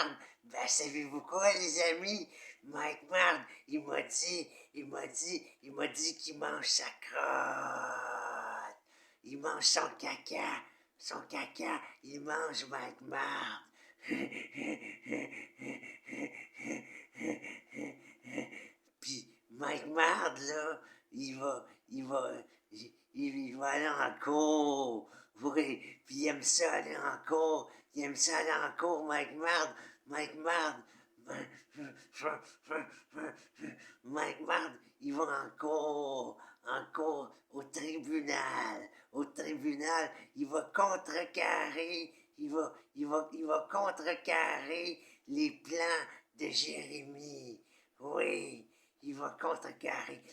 Mard, ben savez-vous quoi, les amis? Mike Mard, il m'a dit qu'il mange sa crotte. Il mange son caca, il mange Mike Mard. Puis Mike Mard, là, il va aller en cours. Oui, puis il aime ça aller en cours. Il aime ça aller en cours, Mike Mard. Mike Mard. Mike Mard, il va en cours au tribunal, il va contrecarrer, il va contrecarrer les plans de Jérémie. Oui, il va contrecarrer.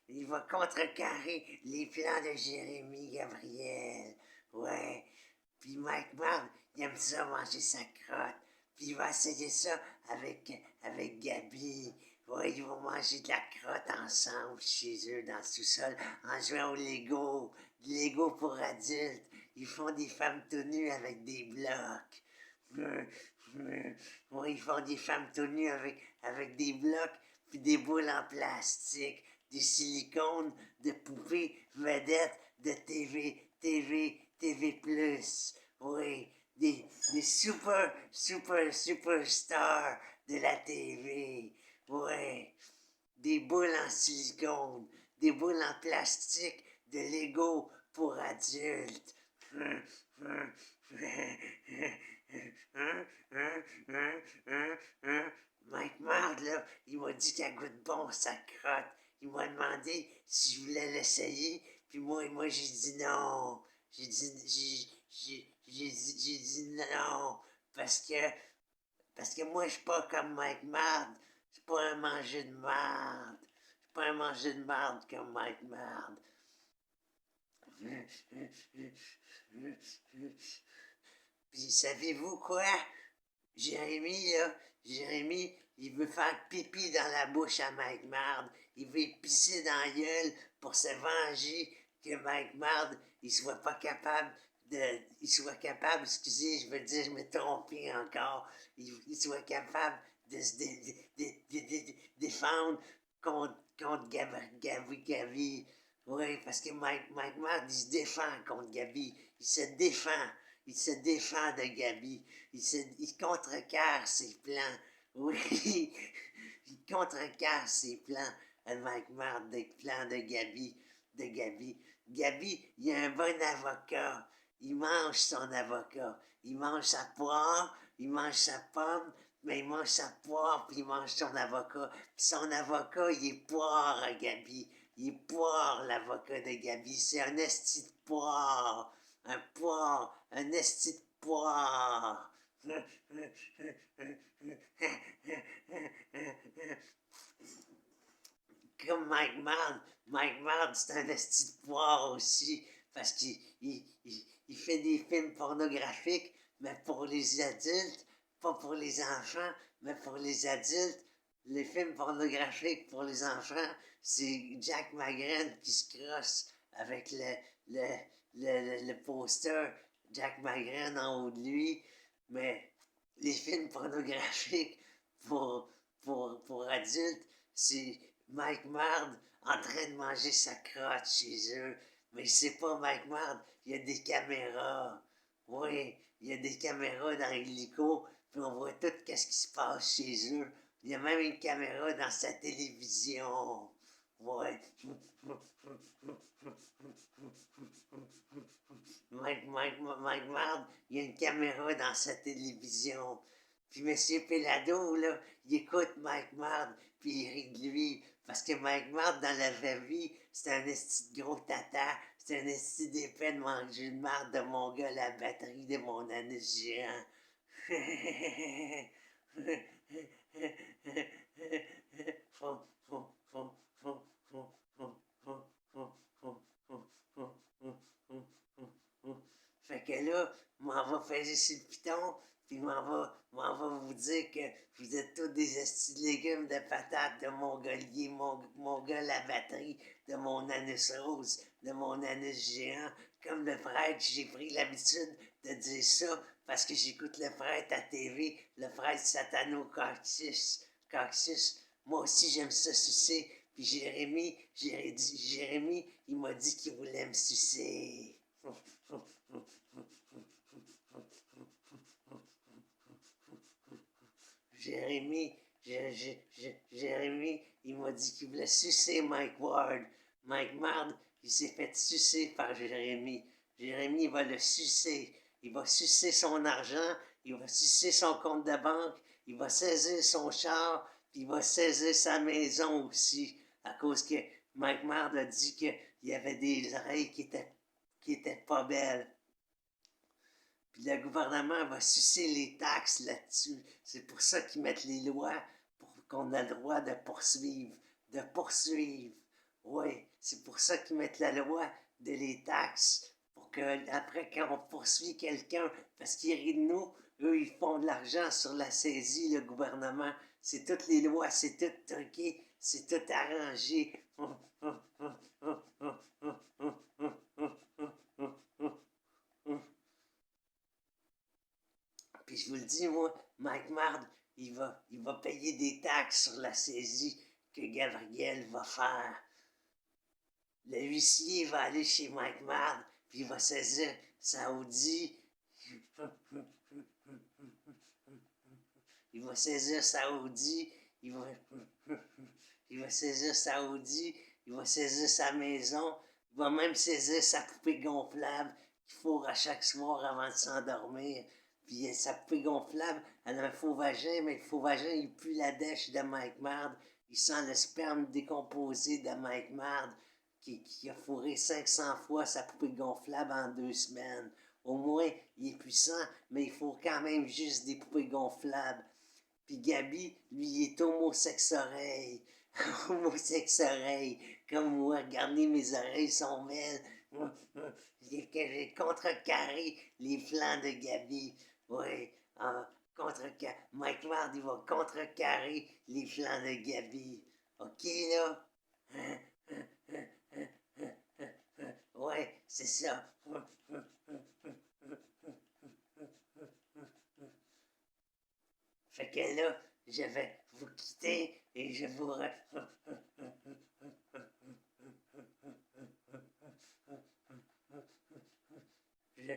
Il va contrecarrer les plans de Jérémie Gabriel. Ouais. Puis Mike Mard, il aime ça manger sa crotte. Puis il va essayer ça avec Gabi. Ouais, ils vont manger de la crotte ensemble chez eux dans le sous-sol en jouant au Lego. Du Lego pour adultes. Ils font des femmes tout nues avec des blocs. Oui, ils font des femmes tout nues avec des blocs puis des boules en plastique, des silicones, de poupées vedettes de TV+. Oui, des superstars de la TV. Oui, des boules en silicone, des boules en plastique de Lego pour adultes. Mike Mard, là, il m'a dit qu'elle goûte bon sa crotte. Il m'a demandé si je voulais l'essayer, puis moi j'ai dit non. J'ai dit non, parce que moi, je suis pas comme Mike Mard. Je suis pas un manger de marde. Je suis pas un manger de marde comme Mike Mard. Puis savez-vous quoi? Jérémie, il veut faire pipi dans la bouche à Mike Mard. Il veut pisser dans la gueule pour se venger que Mike Mard, il soit capable, excusez, je veux dire, je me trompé encore, il soit capable de se défendre contre Gabi. Oui, parce que Mike Mard, il se défend contre Gabi. Il se défend de Gabi. Il contrecarre ses plans. Oui, il contrecarre ses plans à Mike Mard, des plans de Gabi. Gabi, il a un bon avocat. Il mange son avocat. Il mange sa poire, il mange sa pomme, mais il mange sa poire, puis il mange son avocat. Puis son avocat, il est poire à Gabi. Il est poire, l'avocat de Gabi. C'est un esti de poire. Un esti de poire. Comme Mike Mard, c'est un esti de poire aussi, parce qu'il fait des films pornographiques, mais pour les adultes, pas pour les enfants, mais pour les adultes. Les films pornographiques pour les enfants, c'est Jack McGrain qui se crosse avec le poster Jack McGrain en haut de lui, mais les films pornographiques pour adultes, c'est Mike Mard en train de manger sa crotte chez eux. Mais c'est pas Mike Mard, il y a des caméras. Oui, il y a des caméras dans l'hélico, puis on voit tout ce qui se passe chez eux. Il y a même une caméra dans sa télévision. Ouais. Mike Mard, il y a une caméra dans sa télévision. Puis M. Pelado, là, il écoute Mike Mard, puis il rit de lui. Parce que Mike Mard, dans la vraie vie, c'est un esti de gros tata. C'est un esti d'épais de manger de marde de mon gars, la batterie de mon anus géant. Fait que là, m'en va faire sur le piton, puis m'en va vous dire que vous êtes tous des estis de légumes, de patates, de mongolier, mon gars, la batterie, de mon anus rose, de mon anus géant. Comme le prêtre, j'ai pris l'habitude de dire ça parce que j'écoute le prêtre à TV, le prêtre Satano Cactus. Moi aussi, j'aime ça sucer. Puis Jérémy, il m'a dit qu'il voulait me sucer. Jérémy, Jérémy, il m'a dit qu'il voulait sucer Mike Ward. Mike Ward, il s'est fait sucer par Jérémy. Jérémy, il va le sucer. Il va sucer son argent, il va sucer son compte de banque, il va saisir son char, puis il va saisir sa maison aussi, à cause que Mike Ward a dit qu'il y avait des oreilles qui étaient pas belles. Puis le gouvernement va sucer les taxes là-dessus. C'est pour ça qu'ils mettent les lois pour qu'on ait le droit de poursuivre. De poursuivre. Oui, c'est pour ça qu'ils mettent la loi de les taxes. Pour que, après, quand on poursuit quelqu'un, parce qu'ils rient de nous, eux, ils font de l'argent sur la saisie, le gouvernement. C'est toutes les lois, c'est tout truqué, c'est tout arrangé. Puis je vous le dis, moi, Mike Mard, il va payer des taxes sur la saisie que Gabriel va faire. Le huissier va aller chez Mike Mard, puis il va saisir sa Audi. Il va saisir sa Audi, il va saisir sa Audi, il va saisir sa maison, il va même saisir sa poupée gonflable qu'il fourre à chaque soir avant de s'endormir. Puis sa poupée gonflable, elle a un faux vagin, mais le faux vagin, il pue la dèche de Mike Mard. Il sent le sperme décomposé de Mike Mard, qui a fourré 500 fois sa poupée gonflable en 2 semaines. Au moins, il est puissant, mais il faut quand même juste des poupées gonflables. Puis Gabi, lui, il est homosexoreille. Homosexoreille. Comme moi, regardez, mes oreilles sont belles. J'ai contrecarré les flancs de Gabi. Oui, Mike Ward, il va contrecarrer les flancs de Gabi. OK, là? Ouais, c'est ça. Fait que là, je vais vous quitter et je vous... je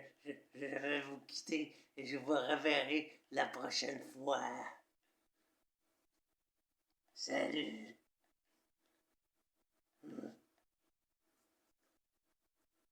vais vous quitter et je vous reverrai la prochaine fois. Salut!